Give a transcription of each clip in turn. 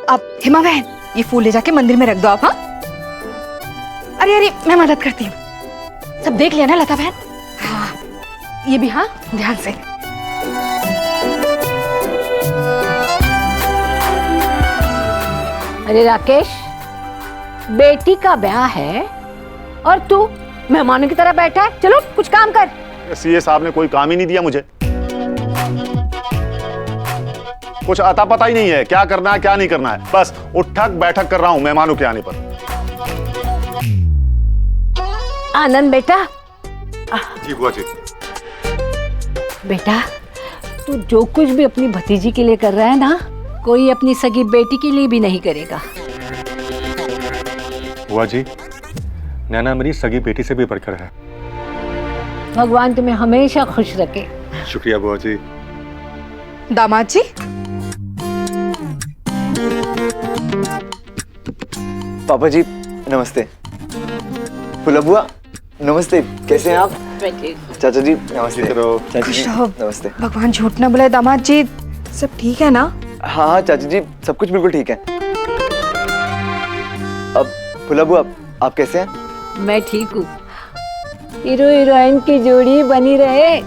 अब हिमा बहन, ये फूल ले जाके मंदिर में रख दो आप। हाँ, अरे अरे मैं मदद करती हूँ। सब देख लिया ना लता बहन? हाँ, ये भी हाँ, ध्यान से। अरे राकेश, बेटी का ब्याह है और तू मेहमानों की तरह बैठा है। चलो कुछ काम कर। सीए साहब ने कोई काम ही नहीं दिया मुझे, कुछ अता पता ही नहीं है क्या करना है क्या नहीं करना है। बस उठक बैठक कर रहा हूं मेहमानों के आने पर। आनंद बेटा। जी बुआ जी। बेटा, तू जो कुछ भी अपनी भतीजी के लिए कर रहा है ना, कोई अपनी सगी बेटी के लिए भी नहीं करेगा। बुआ जी, नैना मेरी सगी बेटी से भी बढ़कर है। भगवान तुम्हें हमेशा खुश रखे। शुक्रिया बुआ जी। दामाद जी, पापा जी नमस्ते। फुला बुआ नमस्ते, कैसे हैं आप? चाचा जी नमस्ते। चाचा खुश जी रहो। नमस्ते। भगवान झूठ ना बुलाए। दामाद जी, सब ठीक है ना? हाँ हाँ चाचा जी, सब कुछ बिल्कुल ठीक है। अब फुला बुआ आप कैसे हैं? मैं ठीक हूँ। हीरो हीरोइन की जोड़ी बनी रहे।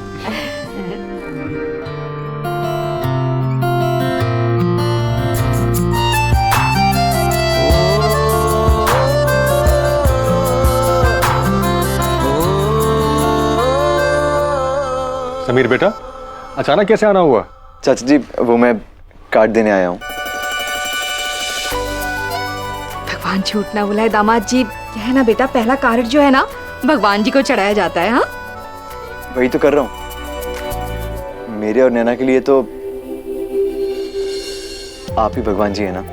समीर बेटा, अचानक कैसे आना हुआ? चाचा जी वो मैं कार्ड देने आया हूँ। भगवान झूठ ना बुलाए। दामाद जी, यह है ना बेटा, पहला कार्ड जो है ना भगवान जी को चढ़ाया जाता है। हाँ, वही तो कर रहा हूँ। मेरे और नैना के लिए तो आप ही भगवान जी है ना।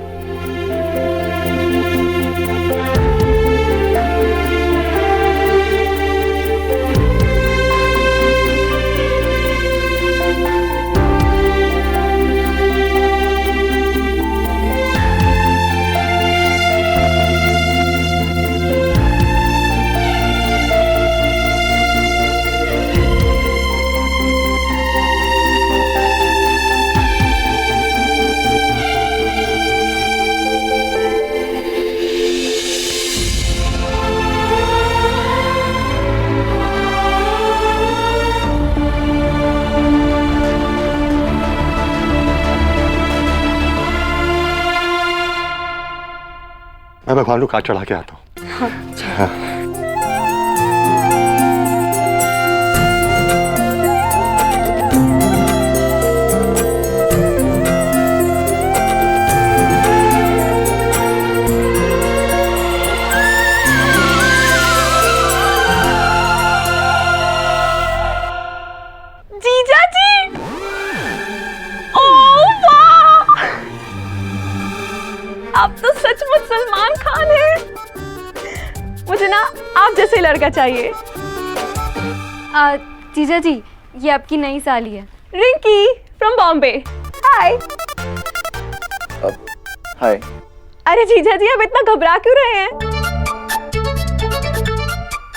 मैं भगवान को कार्ड चढ़ा के आता हूँ। जीजा जी, ओह वाह, आप तो सचमुच सलमान खान हैं। मुझे ना आप जैसे लड़का चाहिए। जीजा जी, ये आपकी नई साली है, रिंकी फ्रॉम बॉम्बे। हाय। हाय। अरे जीजा जी, अब इतना घबरा क्यों रहे हैं?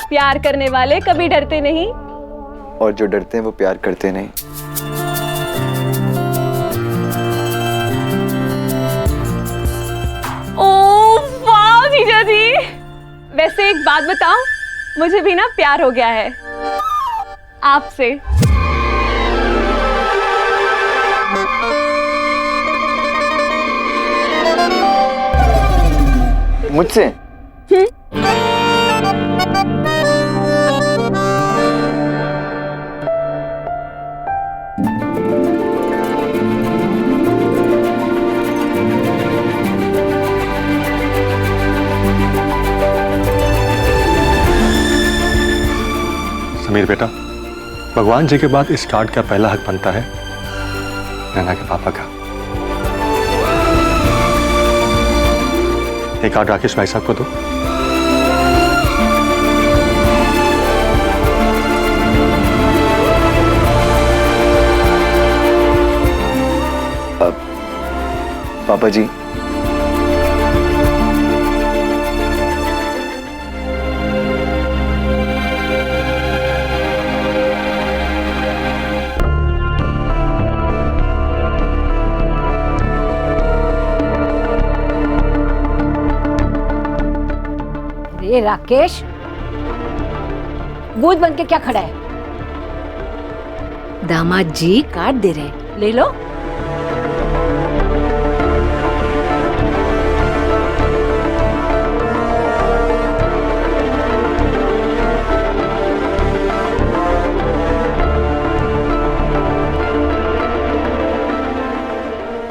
प्यार करने वाले कभी डरते नहीं। और जो डरते हैं वो प्यार करते नहीं। ओह वाह जीजा जी, वैसे एक बात बताऊं, मुझे भी ना प्यार हो गया है आपसे। मुझसे? समीर बेटा, भगवान जी के बाद इस कार्ड का पहला हक बनता है नैना के पापा का। एक कार्ड राकेश भाई साहब को दो। पापा जी, अरे राकेश, भूत बन के क्या खड़ा है? दामाद जी कार्ड दे रहे, ले लो।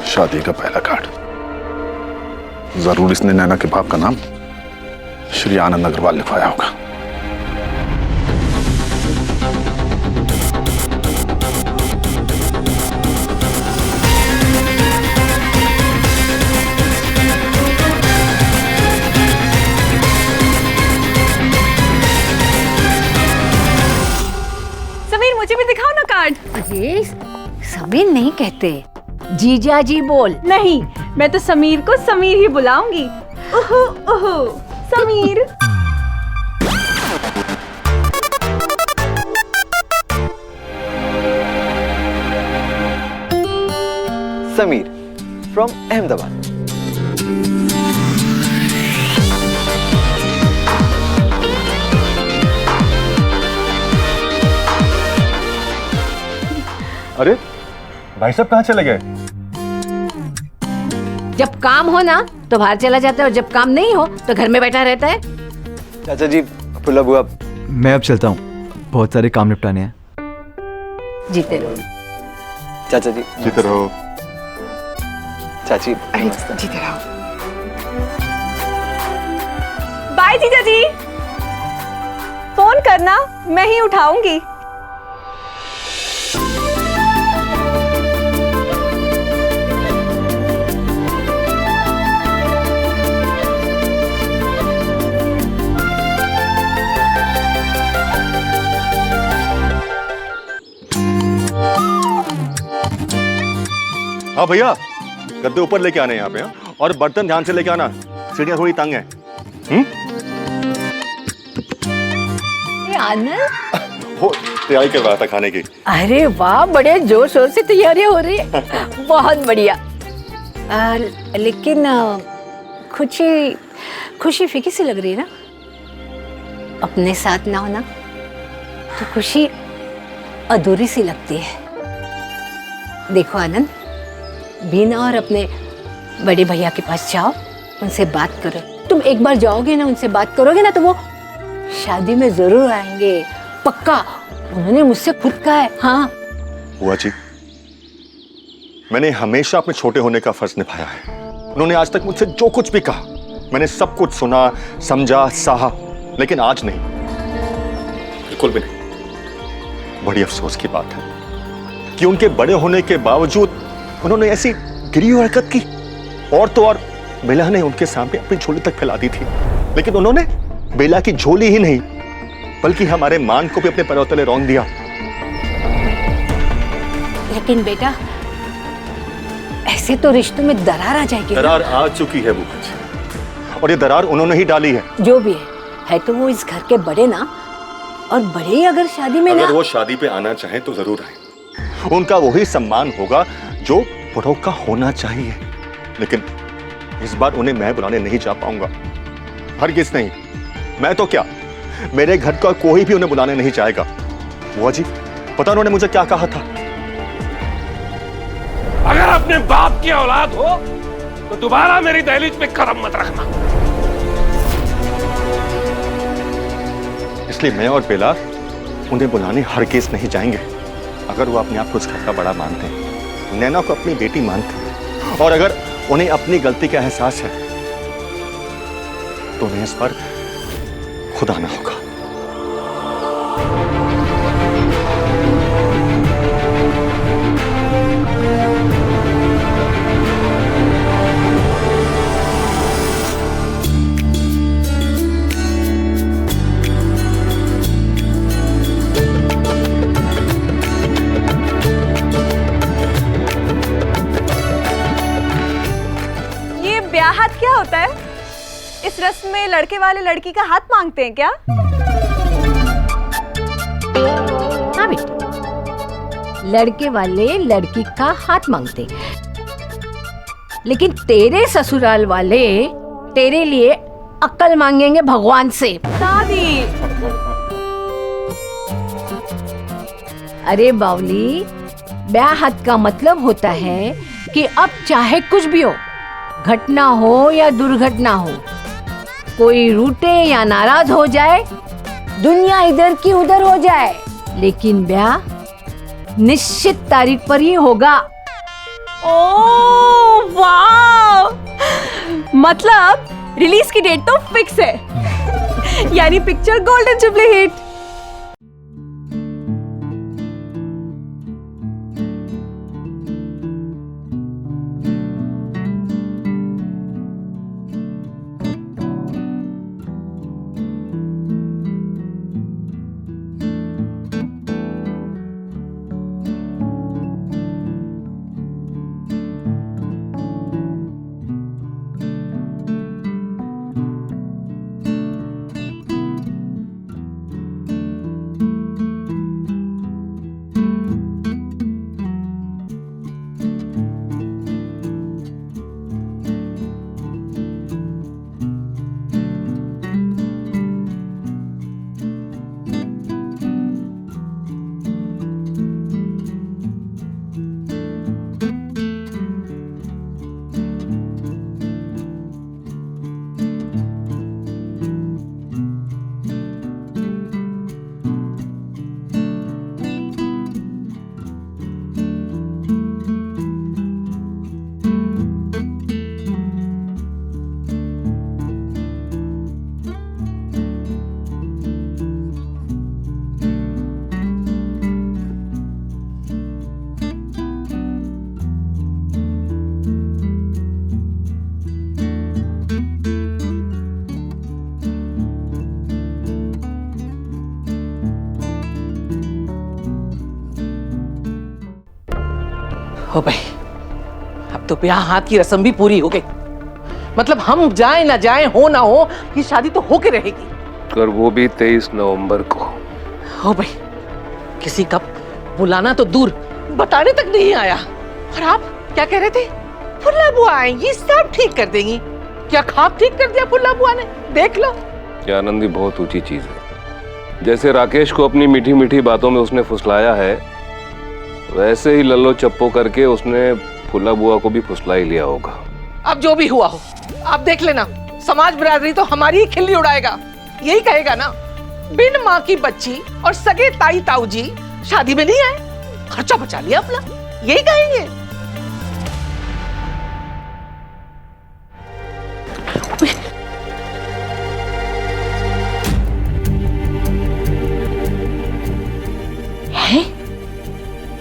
शादी का पहला कार्ड। जरूर इसने नैना के बाप का नाम श्री आनंद अग्रवाल लिखवाया होगा। समीर मुझे भी दिखाओ ना कार्ड। अरे समीर नहीं कहते, जीजा जी बोल। नहीं, मैं तो समीर को समीर ही बुलाऊंगी। ओहो ओहो समीर। समीर फ्रॉम अहमदाबाद। अरे भाई साहब कहाँ चले गए? जब काम हो ना तो बाहर चला जाता है और जब काम नहीं हो तो घर में बैठा रहता है। चाचा जी, फुला बुआ, मैं अब चलता हूँ, बहुत सारे काम निपटाने हैं। जीते रहो। चाचा जी, जीते रहो। चाची, अरे जीते रहो। बाय जीजा जी, फोन करना, मैं ही उठाऊंगी। हाँ भैया, गद्दे ऊपर लेके आने यहाँ पे, हाँ? और बर्तन ध्यान से लेके आना, सीढ़ियाँ थोड़ी तंग है। ये आनंद, हो तैयारी कर रहा था खाने की। अरे वाह, बड़े जोर शोर से तैयारियां हो रही है। बहुत बढ़िया। लेकिन खुशी खुशी फीकी सी लग रही है ना, अपने साथ ना होना तो खुशी अधूरी सी लगती है। देखो आनंद, बीना और अपने बड़े भैया के पास जाओ, उनसे बात करो। तुम एक बार जाओगे ना, उनसे बात करोगे ना, तो वो शादी में जरूर आएंगे, पक्का। उन्होंने मुझसे खुद कहा है। हाँ बुआ जी, मैंने हमेशा अपने छोटे होने का फर्ज निभाया है। उन्होंने आज तक मुझसे जो कुछ भी कहा, मैंने सब कुछ सुना, समझा, सहा, लेकिन आज नहीं, बिल्कुल भी नहीं। बड़ी अफसोस की बात है कि उनके बड़े होने के बावजूद उन्होंने ऐसी गिरी हुई हरकत की। और तो और बेला ने उनके सामने अपनी झोली तक फैला दी थी, लेकिन उन्होंने बेला की झोली ही नहीं बल्कि हमारे मान को भी अपने पैरों तले रौंद दिया। लेकिन बेटा, ऐसे तो रिश्तों में दरार आ जाएगी। दरार आ चुकी है बुआ जी, और ये दरार उन्होंने ही डाली है। जो भी है तो वो इस घर के बड़े ना, और बड़े ही अगर शादी में अगर ना, वो शादी पे आना चाहे तो जरूर आए, उनका वही सम्मान होगा जो बड़ों का होना चाहिए। लेकिन इस बार उन्हें मैं बुलाने नहीं जा पाऊंगा, हरगिज़ नहीं। मैं तो क्या, मेरे घर का कोई भी उन्हें बुलाने नहीं जाएगा। बुआ जी, पता उन्होंने मुझे क्या कहा था? अगर अपने बाप की औलाद हो तो दोबारा मेरी दहलीज पे कदम मत रखना। इसलिए मैं और बेला उन्हें बुलाने हरगिज़ नहीं जाएंगे। अगर वो अपने आप को इस घर का बड़ा मानते हैं, नैना को अपनी बेटी मानते हैं, और अगर उन्हें अपनी गलती का एहसास है, तो उन्हें इस पर खुद आना होगा। ब्याहत क्या होता है? इस रस्म में लड़के वाले लड़की का हाथ मांगते हैं क्या? हाँ बेटा, लड़के वाले लड़की का हाथ मांगते, लेकिन तेरे ससुराल वाले तेरे लिए अक्ल मांगेंगे भगवान से। दादी अरे बावली, ब्याहत का मतलब होता है कि अब चाहे कुछ भी हो, घटना हो या दुर्घटना हो, कोई रूठे या नाराज हो जाए, दुनिया इधर की उधर हो जाए, लेकिन ब्याह निश्चित तारीख पर ही होगा। ओह वाह, मतलब रिलीज की डेट तो फिक्स है। यानी पिक्चर गोल्डन जुबली हिट। हो भाई, अब तो ब्याह हाथ की रस्म भी पूरी हो गई। मतलब हम जाए ना जाए, हो ना हो, ये शादी तो होके रहेगी। और वो भी 23 नवंबर को। हो भाई, किसी का बुलाना तो दूर, बताने तक नहीं आया। और आप क्या कह रहे थे? फुल्ला बुआ आएंगी, सब ठीक कर देंगी। क्या खाब ठीक कर दिया फुल्ला बुआ ने? देख लो। ये आनंदी बहुत ऊंची चीज है। जैसे राकेश को अपनी मीठी मीठी बातों में उसने फुसलाया है, वैसे ही लल्लो चप्पो करके उसने फुल्ला बुआ को भी फुसला ही लिया होगा। अब जो भी हुआ हो, आप देख लेना, समाज बिरादरी तो हमारी ही खिल्ली उड़ाएगा। यही कहेगा ना, बिन माँ की बच्ची और सगे ताई ताऊ जी शादी में नहीं आए, खर्चा बचा लिया अपना, यही कहेंगे।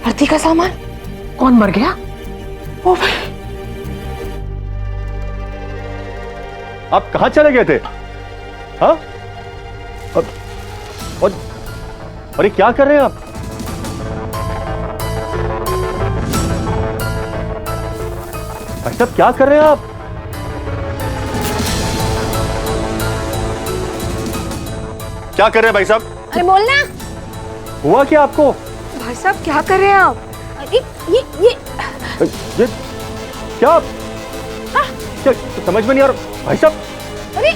आरती का सामान कौन मर गया? ओ भाई, आप कहाँ चले गए थे? हाँ? और अरे क्या कर रहे हैं आप? भाई साहब क्या कर रहे हैं आप? क्या कर रहे हैं भाई साहब? अरे बोलना। हुआ क्या आपको? भाई साहब क्या कर रहे हैं आप? ये क्या क्या समझ में नहीं आ रहा भाई साहब? अरे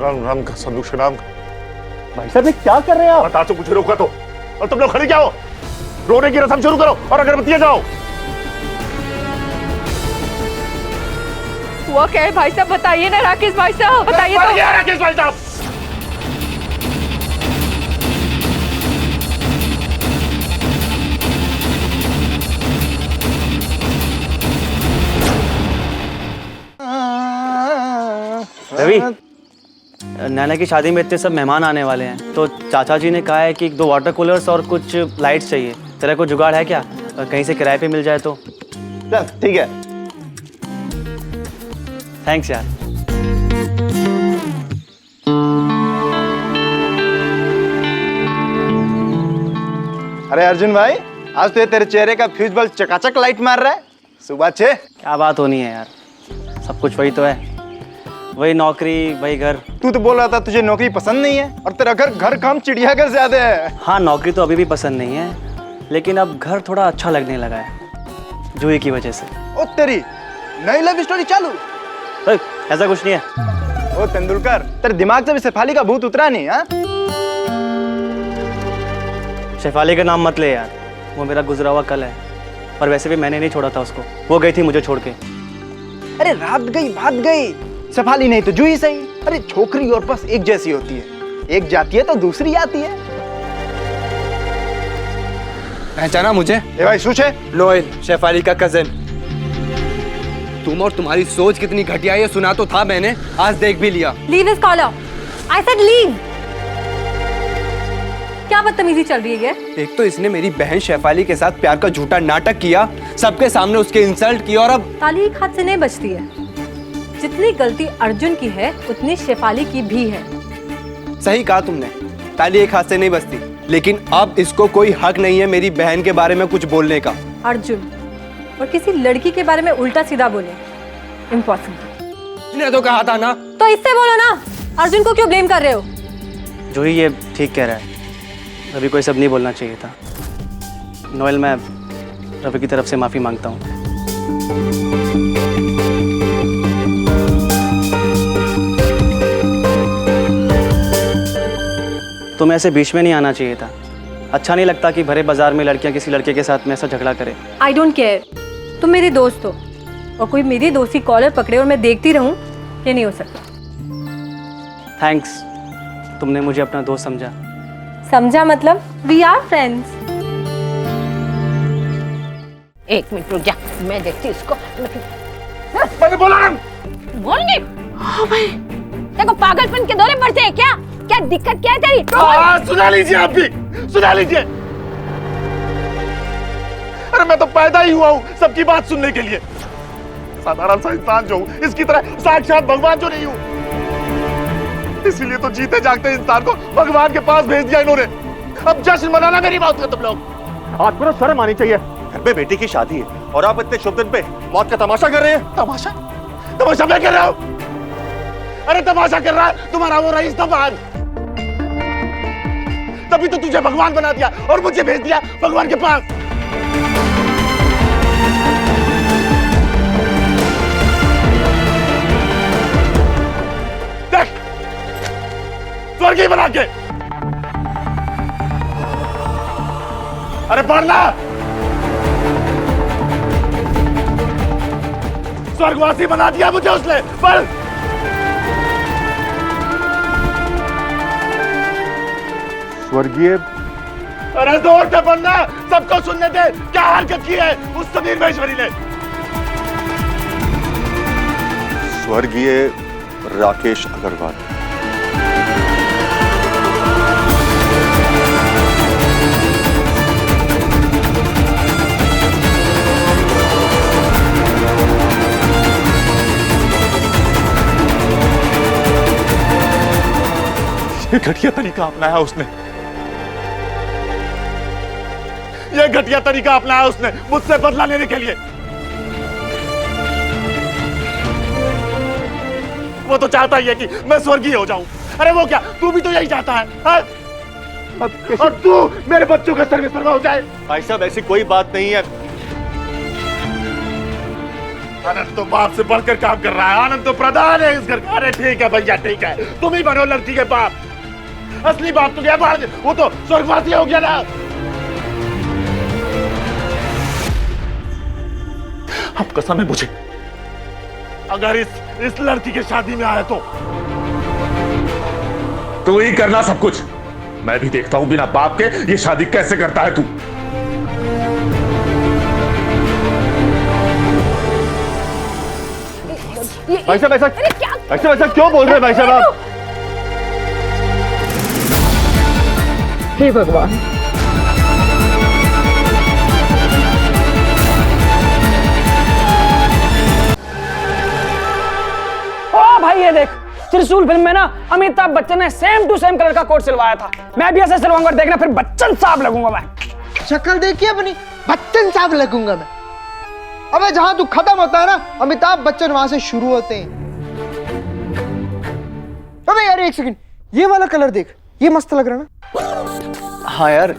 राम का संदूक से नाम। भाई साहब ये क्या कर रहे हैं आप? बता तो, मुझे रोका तो। और तुम लोग खड़े क्या हो? रोने की रस्म शुरू करो और अगरबत्तियां जाओ। हुआ क्या है भाई साहब, बताइए ना राकेश भाई साहब, बताइए तो। राकेश भाई साहब, रवि, नैना की शादी में इतने सब मेहमान आने वाले हैं, तो चाचा जी ने कहा है कि 2 वाटर कूलर्स और कुछ लाइट्स चाहिए। तेरा कोई जुगाड़ है क्या? कहीं से किराए पे मिल जाए तो। ठीक है। थैंक्स यार। अरे अर्जुन भाई, आज तो ये तेरे चेहरे का फ्यूज बल्ब चकाचक लाइट मार रहा है। सुबह 6। क्या बात होनी है यार, सब कुछ वही तो है। वही नौकरी वही घर। तू तो बोल रहा था तुझे नौकरी पसंद नहीं है और तेरा घर काम चिड़ियाघर ज्यादा है। हाँ, नौकरी तो अभी भी पसंद नहीं है, लेकिन अब घर थोड़ा अच्छा लगने लगा है जूही की वजह से। ओ तेरी नई लव स्टोरी चालू। ऐसा कुछ नहीं है। ओ तेंदुलकर, तेरे दिमाग से भी शेफाली का भूत उतरा नहीं? हाँ, शेफाली का नाम मत ले यार, वो मेरा गुजरा हुआ कल है। और वैसे भी मैंने नहीं छोड़ा था उसको, वो गई थी मुझे छोड़ के। अरे रात गई भाग गई, शेफाली नहीं तो जूही सही। अरे छोकरी और बस एक जैसी होती है, एक जाती है तो दूसरी आती है। पहचाना मुझे? ए भाई सूचे, नोएल, शेफाली का कजन। तुम और तुम्हारी सोच कितनी घटिया है सुना तो था मैंने, आज देख भी लिया। लीव इस कॉलर। I said leave. क्या बदतमीजी चल रही है? एक तो इसने मेरी बहन शेफाली के साथ प्यार का झूठा नाटक किया, सबके सामने उसके इंसल्ट की, और अब ताली एक हाथ से नहीं बचती है। जितनी गलती अर्जुन की है उतनी शेफाली की भी है। सही कहा तुमने, ताली एक हाथ से नहीं बजती, लेकिन अब इसको कोई हक नहीं है मेरी बहन के बारे में कुछ बोलने का। अर्जुन और किसी लड़की के बारे में उल्टा सीधा बोले, इम्पॉसिबल। तुमने तो कहा था ना। तो इससे बोलो ना, अर्जुन को क्यों ब्लेम कर रहे हो? जूही ये ठीक कह रहा है, रवि को ये सब नहीं बोलना चाहिए था। नोएल, मैं रवि की तरफ से माफी मांगता हूँ। तुम्हें ऐसे बीच में नहीं आना चाहिए था। अच्छा नहीं लगता कि भरे बाजार में लड़कियां किसी लड़के के साथ में ऐसा झगड़ा करे। आई डोंट केयर, तुम मेरे दोस्त हो, और कोई मेरी दोस्त की कॉलर पकड़े और मैं देखती रहूं, ये नहीं हो सकता। थैंक्स, तुमने मुझे अपना दोस्त समझा। समझा मतलब? We are friends. एक मिनट रुक जा, मैं देखती इसको। मैंने बोला ना। बोलने। हाँ भाई, देखो पागलपन के दौरे पड़ते हैं क्या? क्या दिक्कत क्या है तेरी? सुना लीजिए, आप भी सुना लीजिए। अरे मैं तो पैदा ही हुआ हूँ सबकी बात सुनने के लिए। साधारण सा इंसान जो हूँ, इसकी तरह साक्षात भगवान जो नहीं हूँ। इसीलिए तो जीते जागते इंसान को भगवान के पास भेज दिया इन्होंने। अब जश्न मनाना मेरी बात का तुम लोग। आपको ना शर्म आनी चाहिए। घर पे बेटी की शादी है और आप इतने शुभ दिन पे मौत का तमाशा कर रहे हैं। तमाशा? तमाशा मैं कर रहा हूँ? अरे तमाशा कर रहा है तुम्हारा वो रईस तबान। तभी तो तुझे भगवान बना दिया और मुझे भेज दिया भगवान के पास। देख, स्वर्गीय बना के। अरे पढ़ना। स्वर्गवासी बना दिया मुझे उसने। पढ़। स्वर्गीय। अरे जोर से पढ़ना, सबको सुनने दे। क्या हरकत की है उस समीर महेश्वरी ने? स्वर्गीय राकेश अग्रवाल। ये घटिया तरीका अपनाया उसने। ये घटिया तरीका अपनाया उसने मुझसे बदला लेने के लिए। वो तो चाहता ही है कि मैं स्वर्गीय हो जाऊं। अरे वो क्या, तू भी तो यही चाहता है, हाँ? और तू मेरे बच्चों का सर्वेसर्वा हो जाए। भाई साहब ऐसी कोई बात नहीं है। आनंद तो बाप से बढ़कर काम कर रहा है। आनंद तो प्रधान है इस घर का। अरे ठीक है भैया, ठीक है, तुम ही बनो लड़की के बाप। असली बाप तो गया बाहर, वो तो स्वर्गवासी हो गया ना। अब कसम है मुझे, अगर इस लड़की की शादी में आया तो ही करना सब कुछ। मैं भी देखता हूं बिना बाप के ये शादी कैसे करता है तू। भाई साहब ऐसा क्यों बोल रहे हैं भाई साहब आप? हे भगवान। ओ भाई ये देख, त्रिशूल फिल्म में ना अमिताभ बच्चन ने सेम टू सेम कलर का कोट सिलवाया था। मैं भी ऐसे सिलवाऊंगा, देखना फिर बच्चन साहब लगूंगा मैं। शक्ल देखिए अपनी, बच्चन साहब लगूंगा मैं। अबे जहां तू खत्म होता है ना, अमिताभ बच्चन वहां से शुरू होते हैं। अबे यार एक सेकंड, ये वाला कलर देख, ये मस्त लग रहा है ना। हाँ यार,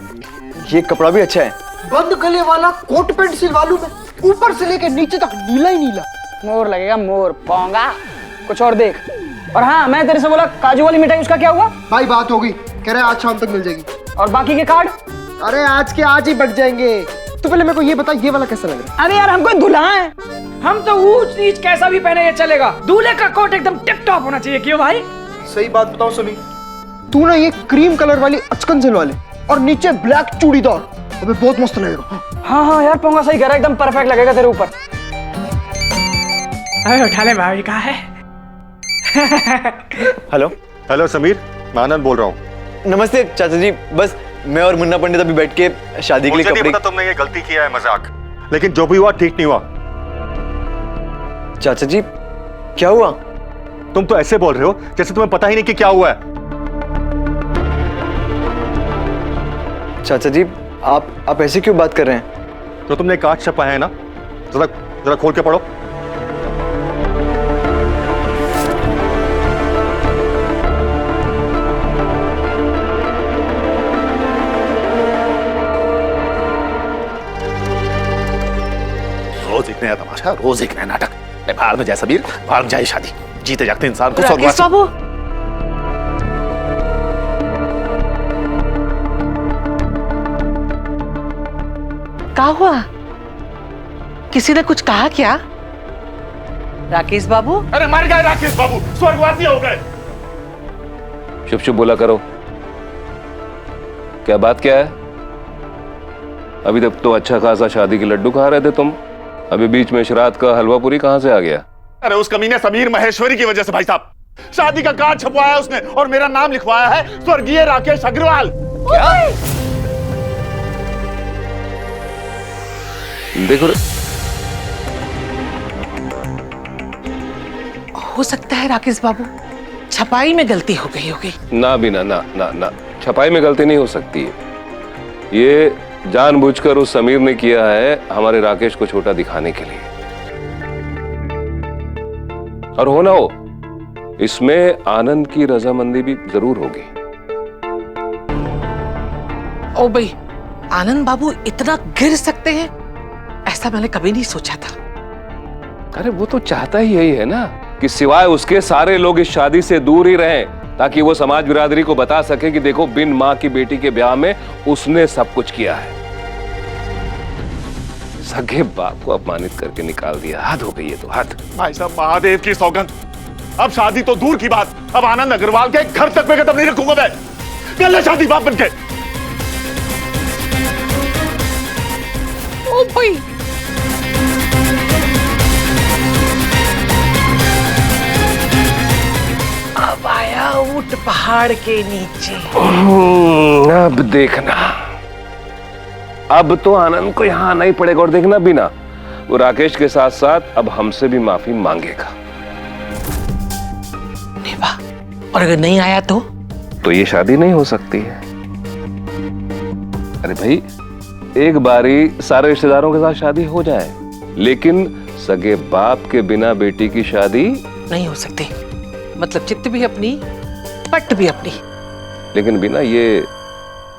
ये कपड़ा भी अच्छा है। बंद गले वाला कोट पैंट सिलवा लूं मैं, ऊपर से लेके नीचे तक नीला ही नीला। मोर लगेगा, मोर पोंगा। कुछ और देख। और हाँ, मैं तेरे से बोला काजू वाली मिठाई, उसका क्या हुआ? भाई बात हो गई, कह रहे आज शाम तक मिल जाएगी। और बाकी के कार्ड? अरे आज के आज ही बट जाएंगे। तो पहले मेरे को ये बता, ये वाला कैसा लग रहा है? अरे यार, हम कोई दुल्हा है? हम तो ऊंच नीच कैसा भी पहने ये चलेगा। दूल्हे का कोट एकदम टिप टॉप होना चाहिए। क्यों भाई? सही बात बताओ समीर, तू ना ये क्रीम कलर वाली अचकन सिलवा ले और नीचे ब्लैक चूड़ीदार, अबे बहुत मस्त लगेगा। हाँ हाँ यार, पोंगा सही कह रहा है, एकदम परफेक्ट लगेगा तेरे ऊपर। अरे उठा ले भाई, कहाँ है? हेलो हेलो समीर, मैं आनंद बोल रहा हूँ। नमस्ते चाचा जी, बस मैं और मुन्ना पंडित अभी बैठ के शादी के लिए मुझे नहीं कपड़े। पता तुमने ये गलती किया है, मजाक, लेकिन जो भी हुआ ठीक नहीं हुआ। चाचा जी क्या हुआ? तुम तो ऐसे बोल रहे हो जैसे तुम्हें पता ही नहीं कि क्या हुआ है। चाचा जी आप ऐसे क्यों बात कर रहे हैं? तो तुमने कार्ड छपाया है ना, जरा जरा खोल के पढ़ो। रोज एक नया तमाशा, रोज एक नया नाटक। बाहर में जाए समीर, बाहर में जाए शादी। जीते जागते इंसान को राकेश बाबू, क्या हुआ? किसी ने कुछ कहा क्या? राकेश बाबू? अरे मर गए राकेश बाबू, स्वर्गवासी हो गए। चुप चुप बोला करो। क्या बात क्या है? अभी तक तो अच्छा खासा शादी के लड्डू खा रहे थे तुम, अभी बीच में श्राद्ध का हलवा पूरी कहां से आ गया? अरे उस कमीने समीर महेश्वरी की वजह से भाई साहब। शादी का कार्ड छपवाया उसने और मेरा नाम लिखवाया है स्वर्गीय राकेश अग्रवाल। क्या? देखो हो सकता है राकेश बाबू छपाई में गलती हो गई होगी। ना बिना ना ना ना, छपाई में गलती नहीं हो सकती है। ये जानबूझकर उस समीर ने किया है हमारे राकेश को छोटा दिखाने के लिए। और हो ना हो, इसमें आनंद की रजामंदी भी जरूर होगी। ओ भाई, आनंद बाबू इतना गिर सकते हैं, ऐसा मैंने कभी नहीं सोचा था। अरे वो तो चाहता ही यही है ना कि सिवाय उसके सारे लोग इस शादी से दूर ही रहें, ताकि वो समाज बिरादरी को बता सके कि देखो बिन मां की बेटी के ब्याह में उसने सब कुछ किया है। सगे बाप को अपमानित करके निकाल दिया, हद हो गई है तो हद। भाई साहब महादेव की सौगंध, अब शादी तो दूर की बात, अब आनंद अग्रवाल के घर तक में कदम नहीं रखूंगा मैं। कर ले शादी बाप बनके। ओ भाई, अब आया ऊंट पहाड़ के नीचे। अब देखना, अब तो आनंद को यहाँ आना ही पड़ेगा। और देखना बिना, वो राकेश के साथ साथ अब हमसे भी माफी मांगेगा। और अगर नहीं आया तो ये शादी नहीं हो सकती है। अरे भाई, एक बारी सारे रिश्तेदारों के साथ शादी हो जाए, लेकिन सगे बाप के बिना बेटी की शादी नहीं हो सकती। मतलब चित्त भी अपनी, पट भी अपनी। लेकिन बिना, ये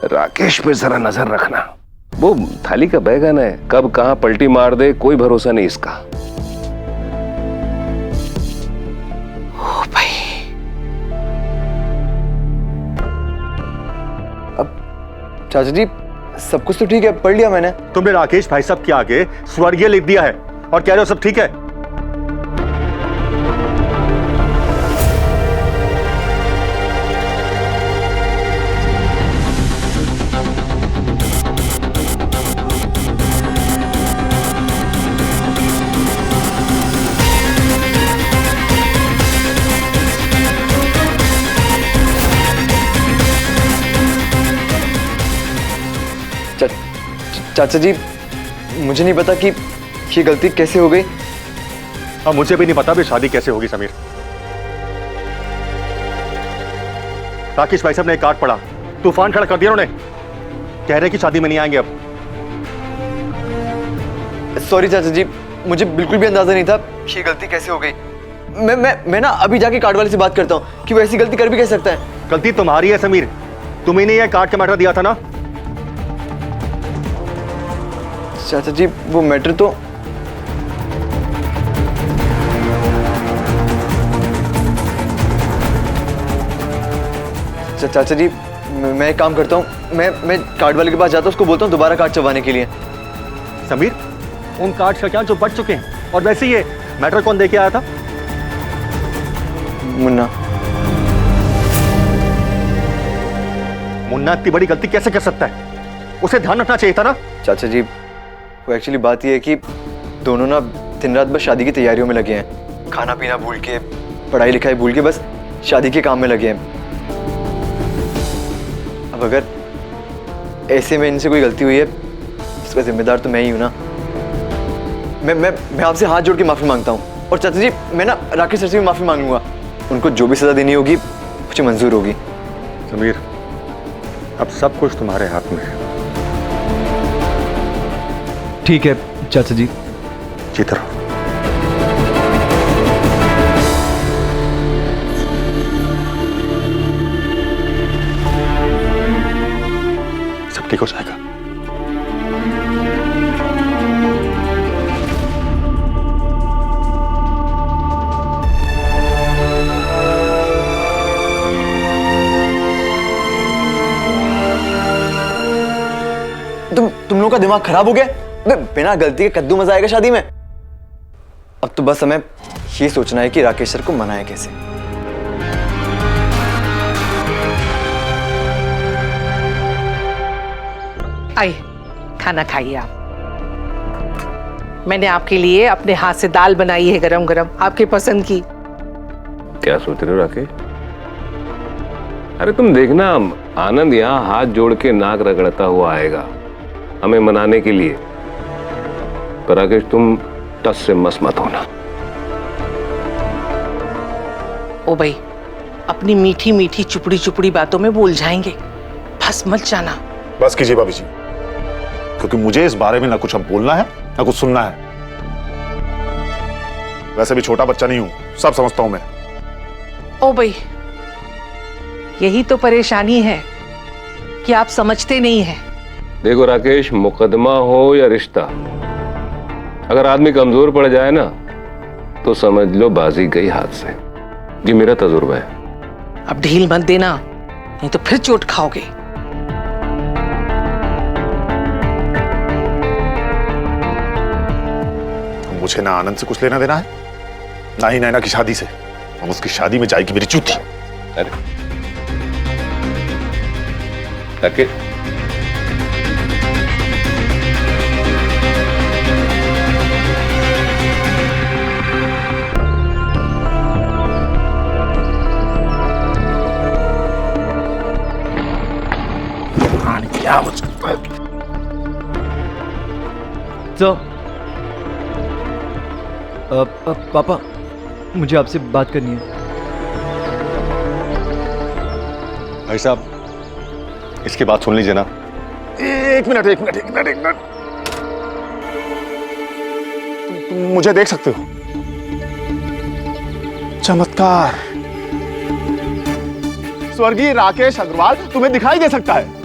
राकेश पे जरा नजर रखना। वो थाली का बैगन है, कब कहां पलटी मार दे कोई भरोसा नहीं इसका। ओ भाई, अब चाचा जी सब कुछ तो ठीक है, पढ़ लिया मैंने। तुमने राकेश भाई साहब के आगे स्वर्गीय लिख दिया है और कह रहे हो सब ठीक है। चाचा जी मुझे नहीं पता कि ये गलती कैसे हो गई। अब मुझे भी नहीं पता भी शादी कैसे होगी समीर। राकेश भाई साहब ने एक कार्ड पढ़ा, तूफान खड़ा कर दिया उन्होंने, कह रहे कि शादी में नहीं आएंगे अब। सॉरी चाचा जी, मुझे बिल्कुल भी अंदाजा नहीं था कि ये गलती कैसे हो गई। मैं ना अभी जाके कार्ड वाले से बात करता हूँ कि वो ऐसी गलती कर भी कैसे सकता है। गलती तुम्हारी है समीर, तुम्ही ने यह कार्ड का मैटर दिया था ना। चाचा जी वो मैटर तो चाचा जी मैं एक काम करता हूँ, मैं कार्ड वाले के पास जाता हूँ, उसको बोलता हूँ दोबारा कार्ड चबाने के लिए। समीर उन कार्ड का क्या जो बच चुके हैं, और वैसे ये मैटर कौन देके आया था? मुन्ना। मुन्ना इतनी बड़ी गलती कैसे कर सकता है? उसे ध्यान रखना चाहिए था ना। चाचा जी वो एक्चुअली बात ये है कि दोनों ना दिन रात बस शादी की तैयारियों में लगे हैं, खाना पीना भूल के, पढ़ाई लिखाई भूल के बस शादी के काम में लगे हैं। अब अगर ऐसे में इनसे कोई गलती हुई है इसका जिम्मेदार तो मैं ही हूं ना। मैं आपसे हाथ जोड़ के माफी मांगता हूं, और चाचा जी मैं ना राकेश सर से भी माफी मांग लूंगा। उनको जो भी सजा देनी होगी मुझे मंजूर होगी। समीर अब सब कुछ तुम्हारे हाथ में है। ठीक है चाचा जी। जीते रहो। सब ठीक हो जाएगा। तुम लोगों का दिमाग खराब हो गया? बिना गलती के कद्दू मजा आएगा शादी में? अब तो बस हमें ये सोचना है कि राकेश सर को मनाए कैसे। आइए खाना खाइए आप। मैंने आपके लिए अपने हाथ से दाल बनाई है गरम गरम, आपके पसंद की। क्या सोच रहे हो राकेश? अरे तुम देखना, आनंद यहाँ हाथ जोड़ के नाक रगड़ता हुआ आएगा हमें मनाने के लिए। पर राकेश तुम टस से मस मत होना। ओ भाई अपनी मीठी मीठी चुपड़ी चुपड़ी बातों में भूल जाएंगे, बस मत जाना। बस कीजिए भाभी जी, क्योंकि मुझे इस बारे में ना कुछ अब बोलना है ना कुछ सुनना है। वैसे भी छोटा बच्चा नहीं हूं, सब समझता हूं मैं। ओ भाई यही तो परेशानी है कि आप समझते नहीं हैं। देखो राकेश, मुकदमा हो या रिश्ता, अगर आदमी कमजोर पड़ जाए ना तो समझ लो बाजी गई हाथ से। ये मेरा तजुर्बा है। अब ढील मत देना, नहीं तो फिर चोट खाओगे। मुझे ना आनंद से कुछ लेना देना है, ना ही नैना की शादी से। हम उसकी शादी में जाएगी मेरी चूती। अरे राकेश, क्या हो सकता है? तो पापा मुझे आपसे बात करनी है। भाई साहब इसकी बात सुन लीजिए ना। एक मिनट। तुम मुझे देख सकते हो? चमत्कार। स्वर्गीय राकेश अग्रवाल तुम्हें दिखाई दे सकता है।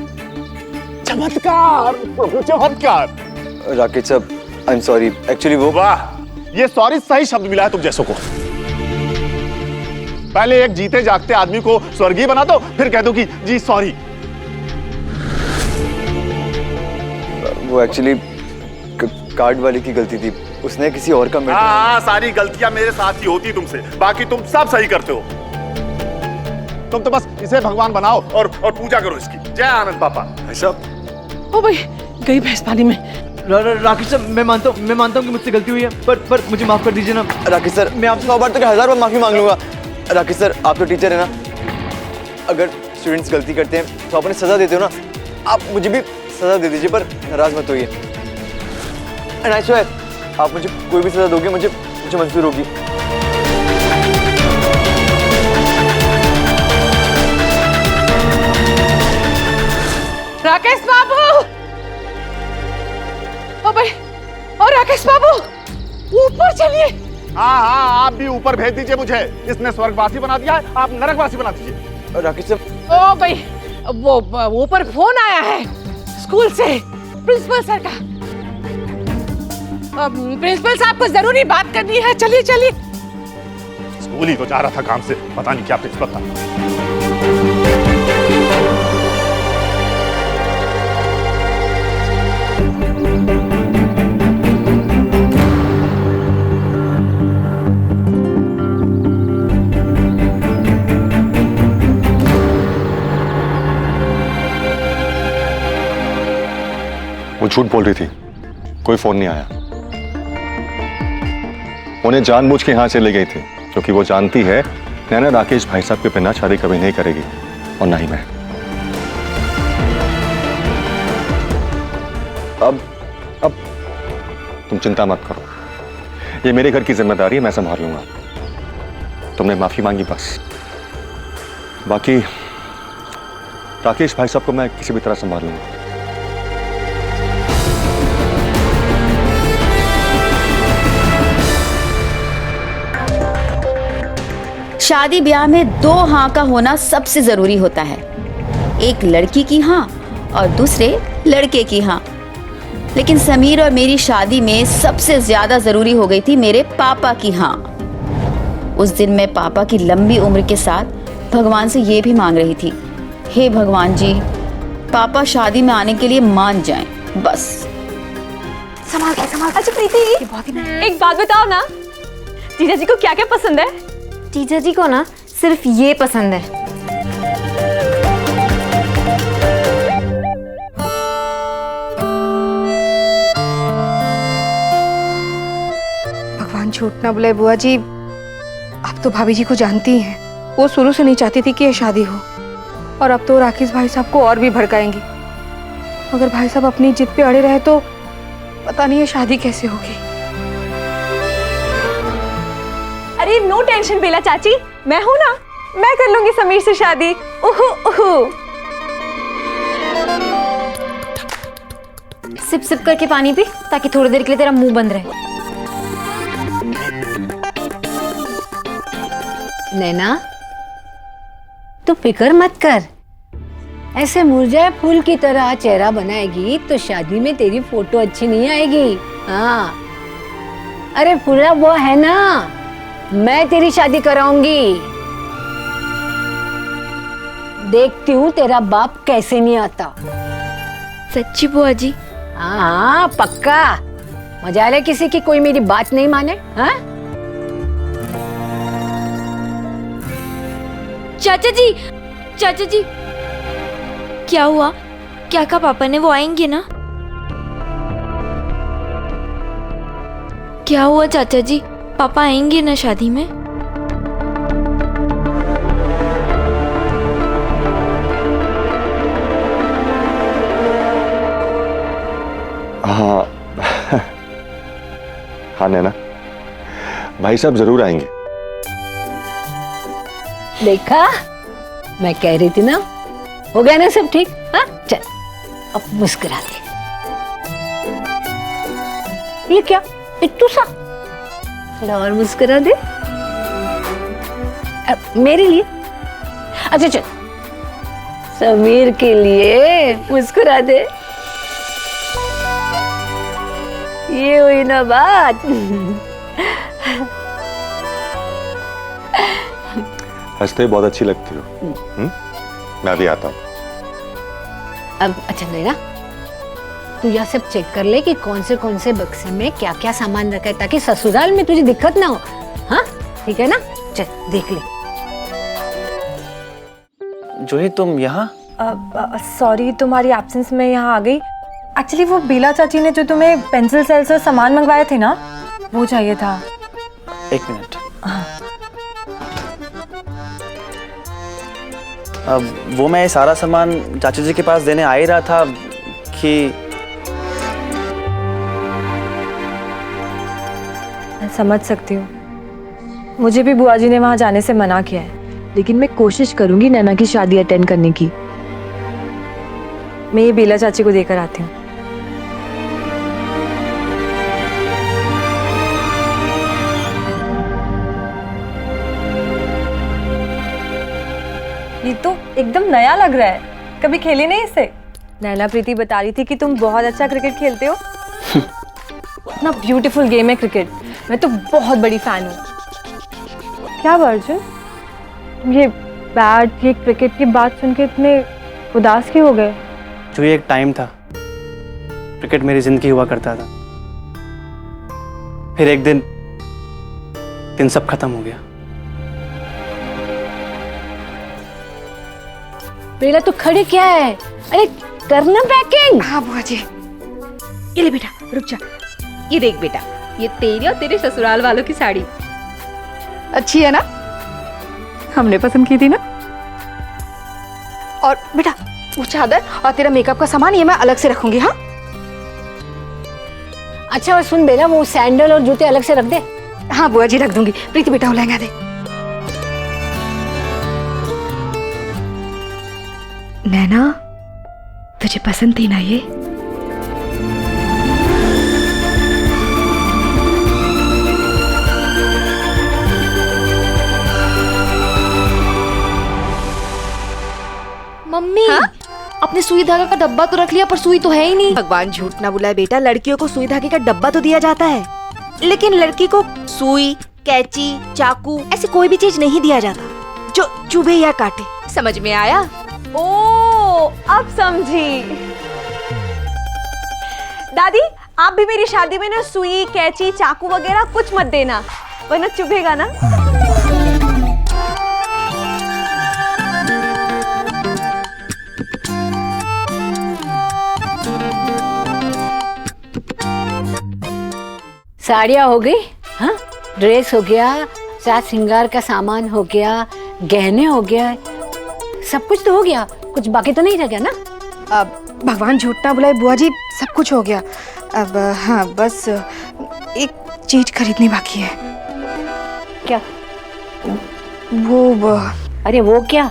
चमत्कार, चमत्कार। राकेश साहब आई एम सॉरी, एक्चुअली वो। वाह, ये सॉरी सही शब्द मिला है तुम जैसों को। पहले एक जीते जागते आदमी को स्वर्गीय बना दो, फिर कह दो कि जी सॉरी। वो एक्चुअली कार्ड वाले की गलती थी, उसने किसी और का मैटर। हाँ, सारी गलतियां मेरे साथ ही होती तुमसे, बाकी तुम सब सही करते हो। तुम तो बस इसे भगवान बनाओ और पूजा करो इसकी। जय आनंद पापा। साहब ओ भाई गई भैंस पानी में। राकेश सर मैं मानता हूँ कि मुझसे गलती हुई है, पर मुझे माफ कर दीजिए ना। राकेश सर मैं आपसे 100 बार तो 1000 बार माफी मांग लूंगा। राकेश सर आप तो टीचर है ना, अगर स्टूडेंट्स गलती करते हैं तो अपने सजा देते हो ना, आप मुझे भी सजा दे दीजिए, पर नाराज मत होइए। एंड आई स्वेयर आप मुझे कोई भी सजा दोगे मुझे मंजूर होगी। राकेश बाबू, ओ भाई, और राकेश बाबू ऊपर चलिए। हाँ, आप भी ऊपर भेज दीजिए मुझे। इसने स्वर्गवासी बना दिया है, आप नरकवासी बना दीजिए। राकेश सर, ओ भाई, वो ऊपर फोन आया है स्कूल से, प्रिंसिपल सर का। प्रिंसिपल साहब को जरूरी बात करनी है, चलिए चलिए। स्कूल ही तो जा रहा था काम से, पता नहीं क्या प्रिंसिपल था। वो झूठ बोल रही थी, कोई फोन नहीं आया। उन्हें जानबूझ के यहां से ले गई थी, क्योंकि वो जानती है नैना राकेश भाई साहब के बिना शादी कभी नहीं करेगी, और ना ही मैं। अब तुम चिंता मत करो, ये मेरे घर की जिम्मेदारी है, मैं संभाल लूंगा। तुमने माफी मांगी बस, बाकी राकेश भाई साहब को मैं किसी भी तरह संभाल लूंगा। शादी ब्याह में दो हाँ का होना सबसे जरूरी होता है, एक लड़की की हाँ और दूसरे लड़के की हाँ। लेकिन समीर और मेरी शादी में सबसे ज्यादा जरूरी हो गई थी मेरे पापा की हाँ। उस दिन मैं पापा की लंबी उम्र के साथ भगवान से ये भी मांग रही थी, हे भगवान जी, पापा शादी में आने के लिए मान जाएं, बस। संभाल के संभाल। अच्छा प्रीति, एक बात बताओ ना, जीजा जी को क्या क्या पसंद है? जीजा जी को ना सिर्फ ये पसंद है। भगवान झूठ ना बुलाए बुआ जी, आप तो भाभी जी को जानती ही हैं। वो शुरू से नहीं चाहती थी कि ये शादी हो, और अब तो राकेश भाई साहब को और भी भड़काएंगी। अगर भाई साहब अपनी जिद पे अड़े रहे तो पता नहीं ये शादी कैसे होगी। अरे नो टेंशन बेला चाची, मैं हूं ना, मैं कर लूंगी समीर से शादी। उहु उहु। सिप सिप करके पानी पी, ताकि थोड़ी देर के लिए तेरा मुंह बंद रहे। नैना, तू फिक्र मत कर, ऐसे मुरझाए फूल की तरह चेहरा बनाएगी तो शादी में तेरी फोटो अच्छी नहीं आएगी। हाँ, अरे पूरा वो है ना, मैं तेरी शादी कराऊंगी। देखती हूँ तेरा बाप कैसे नहीं आता। सच्ची बुआ जी? हाँ हाँ पक्का। मजा ले किसी की कोई मेरी बात नहीं माने। हाँ चाचा जी, चाचा जी, क्या हुआ? क्या कहा पापा ने? वो आएंगे ना? क्या हुआ चाचा जी, पापा आएंगे ना शादी में? हाँ हाँ नैना, भाई साहब जरूर आएंगे। देखा, मैं कह रही थी ना, हो गया ना सब ठीक। हाँ चल, अब मुस्कुरा दे। ये क्या इट्टू सा? थोड़ा और मुस्कुरा दे मेरे लिए। अच्छा चल, समीर के लिए मुस्कुरा दे। ये हुई ना बात। हंसते बहुत अच्छी लगती हो। मैं भी आता हूँ। अब अच्छा नैना, तू यह सब चेक कर ले कि कौन से बक्से में क्या क्या सामान रखा है, ताकि ससुराल में तुझे दिक्कत ना हो। हाँ ठीक है ना, चल देख ले। जूही तुम यहाँ? सॉरी, तुम्हारी एब्सेंस में यहाँ आ गई। एक्चुअली वो बेला चाची ने जो तुम्हें पेंसिल सेल से सामान मंगवाए थे ना, वो चाहिए था। एक मिनट। अब वो मैं सारा सामान चाचा जी के पास देने आ ही रहा था कि मैं समझ सकती हूँ, मुझे भी बुआ जी ने वहाँ जाने से मना किया है, लेकिन मैं कोशिश करूंगी नैना की शादी अटेंड करने की। मैं ये बेला चाची को देकर आती हूँ। ये तो एकदम नया लग रहा है, कभी खेली नहीं इसे। नैना प्रीति बता रही थी कि तुम बहुत अच्छा क्रिकेट खेलते हो। इतना ब्यूटीफुल गेम है क्रिकेट, मैं तो बहुत बड़ी फैन हूँ। क्या अर्जुन, तुम ये बैट ये क्रिकेट की बात सुन के इतने उदास क्यों हो गए? जो ये एक टाइम था, क्रिकेट मेरी जिंदगी हुआ करता था, फिर एक दिन सब खत्म हो गया। बेला तो खड़े क्या है, अरे करना पैकिंग। हाँ बुआ जी। ये ले बेटा, रुक जा। ये देख बेटा, ये तेरी और तेरे ससुराल वालों की साड़ी अच्छी है ना, हमने पसंद की थी ना। और बेटा वो चादर और तेरा मेकअप का सामान ये मैं अलग से रखूंगी। हाँ अच्छा और सुन बेला, वो सैंडल और जूते अलग से रख दे। हाँ बुआ जी रख दूंगी। प्रीति बेटा वो लहंगा दे। नैना तुझे पसंद थी ना ये? मम्मी अपने सुई धागा का डब्बा तो रख लिया पर सुई तो है ही नहीं। भगवान झूठ ना बुलाए बेटा, लड़कियों को सुई धागे का डब्बा तो दिया जाता है, लेकिन लड़की को सुई, कैंची, चाकू ऐसी कोई भी चीज नहीं दिया जाता जो चुभे या काटे। समझ में आया? ओ अब समझी। दादी आप भी मेरी शादी में ना सुई, कैंची, चाकू वगैरह कुछ मत देना, वरना चुभेगा ना। साड़ियाँ हो गई, हाँ ड्रेस हो गया, साथ श्रृंगार का सामान हो गया, गहने हो गया, सब कुछ तो हो गया, कुछ बाकी तो नहीं रह गया ना? अब भगवान झूठ ना बुलाए बुआ जी, सब कुछ हो गया। अब हाँ बस एक चीज खरीदनी बाकी है। क्या? वो अरे वो क्या?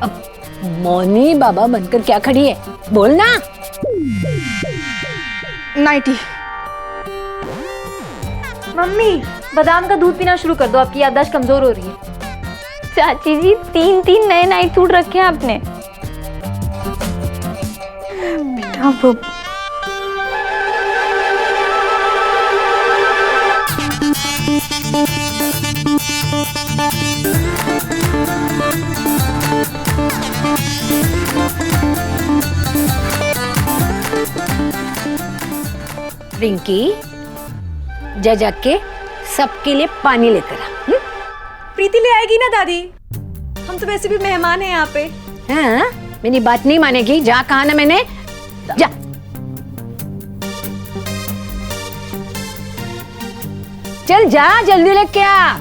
अब मौनी बाबा बनकर क्या खड़ी है, बोलना। नाइटी। मम्मी बादाम का दूध पीना शुरू कर दो, आपकी याददाश्त कमजोर हो रही है। चाची जी 3 नए नाइट सूट रखे हैं आपने। बेटा वो रिंकी जा जाके सबके लिए पानी लेकर आ। प्रीति ले आएगी ना दादी, हम तो वैसे भी मेहमान हैं यहाँ पे। हाँ मेरी बात नहीं मानेगी, जा कहा ना मैंने, जा। चल जा जल्दी लेके आ।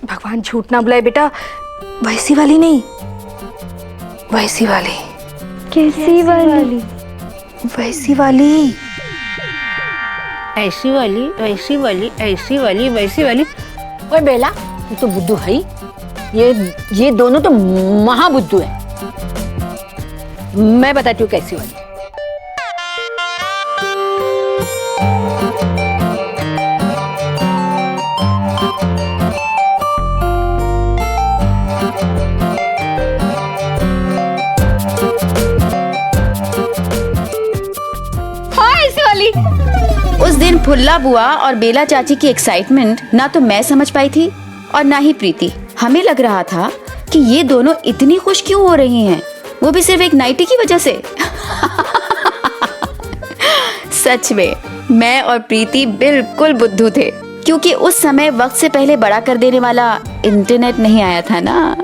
भगवान झूठ ना बुलाए बेटा, वैसी वाली नहीं, वैसी वाली। कैसी वाली? वैसी वाली, ऐसी वाली, वैसी वाली, ऐसी वाली, वैसी वाली। ओए बेला तू तो बुद्धू है ही। ये दोनों तो महाबुद्धू है। मैं बताती हूँ कैसी वाली। उस दिन फुल्ला बुआ और बेला चाची की एक्साइटमेंट ना तो मैं समझ पाई थी और ना ही प्रीति। हमें लग रहा था कि ये दोनों इतनी खुश क्यों हो रही हैं, वो भी सिर्फ एक नाइटी की वजह से। सच में मैं और प्रीति बिल्कुल बुद्धू थे, क्योंकि उस समय वक्त से पहले बड़ा कर देने वाला इंटरनेट नहीं आया था ना।